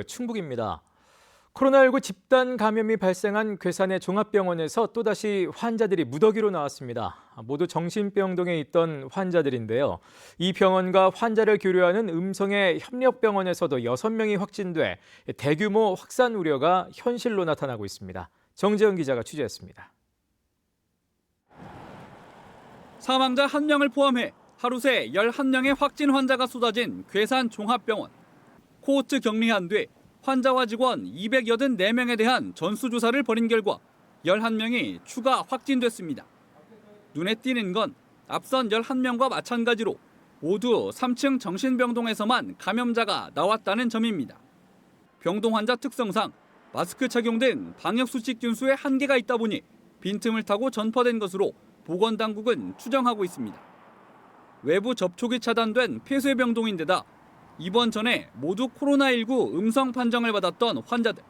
충북입니다. 코로나19 집단 감염이 발생한 괴산의 종합병원에서 또다시 환자들이 무더기로 나왔습니다. 모두 정신병동에 있던 환자들인데요. 이 병원과 환자를 교류하는 음성의 협력병원에서도 6명이 확진돼 대규모 확산 우려가 현실로 나타나고 있습니다. 정재은 기자가 취재했습니다. 사망자 1명을 포함해 하루 새 11명의 확진 환자가 쏟아진 괴산 종합병원. 코호트 격리한 뒤 환자와 직원 284명에 대한 전수조사를 벌인 결과 11명이 추가 확진됐습니다. 눈에 띄는 건 앞선 11명과 마찬가지로 모두 3층 정신병동에서만 감염자가 나왔다는 점입니다. 병동 환자 특성상 마스크 착용 등 방역수칙 준수에 한계가 있다 보니 빈틈을 타고 전파된 것으로 보건당국은 추정하고 있습니다. 외부 접촉이 차단된 폐쇄병동인데다 입원 전에 모두 코로나19 음성 판정을 받았던 환자들.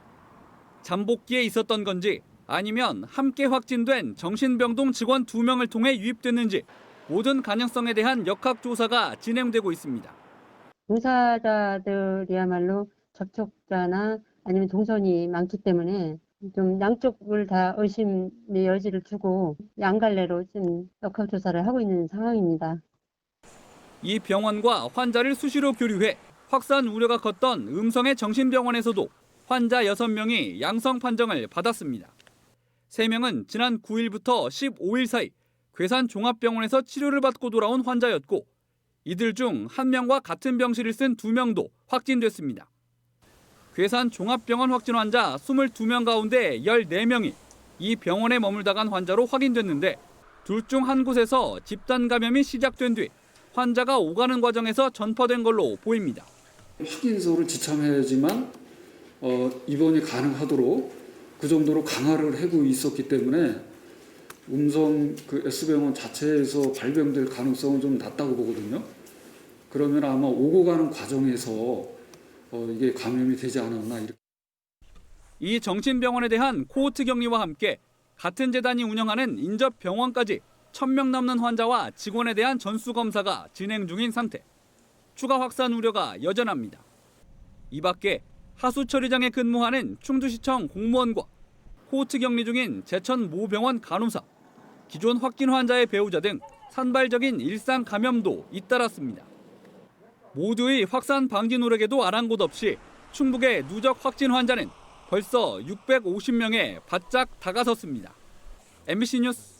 잠복기에 있었던 건지 아니면 함께 확진된 정신병동 직원 2명을 통해 유입됐는지 모든 가능성에 대한 역학조사가 진행되고 있습니다. 종사자들이야말로 접촉자나 아니면 동선이 많기 때문에 좀 양쪽을 다 의심의 여지를 두고 양갈래로 지금 역학조사를 하고 있는 상황입니다. 이 병원과 환자를 수시로 교류해 확산 우려가 컸던 음성의 정신병원에서도 환자 6명이 양성 판정을 받았습니다. 3명은 지난 9일부터 15일 사이 괴산 종합병원에서 치료를 받고 돌아온 환자였고 이들 중 1명과 같은 병실을 쓴 2명도 확진됐습니다. 괴산 종합병원 확진 환자 22명 가운데 14명이 이 병원에 머물다 간 환자로 확인됐는데 둘 중 한 곳에서 집단 감염이 시작된 뒤 환자가 오가는 과정에서 전파된 걸로 보입니다. 확인서를 지참해야지만 입원이 가능하도록 그 정도로 강화를 하고 있었기 때문에 음성 S병원 자체에서 발병될 가능성은 좀 낮다고 보거든요. 그러면 아마 오고 가는 과정에서 이게 감염이 되지 않았나 이렇게. 이 정신병원에 대한 코호트 격리와 함께 같은 재단이 운영하는 인접병원까지 1,000명 넘는 환자와 직원에 대한 전수검사가 진행 중인 상태. 추가 확산 우려가 여전합니다. 이 밖에 하수처리장에 근무하는 충주시청 공무원과 코호트 격리 중인 제천 모병원 간호사, 기존 확진 환자의 배우자 등 산발적인 일상 감염도 잇따랐습니다. 모두의 확산 방지 노력에도 아랑곳 없이 충북의 누적 확진 환자는 벌써 650명에 바짝 다가섰습니다. MBC 뉴스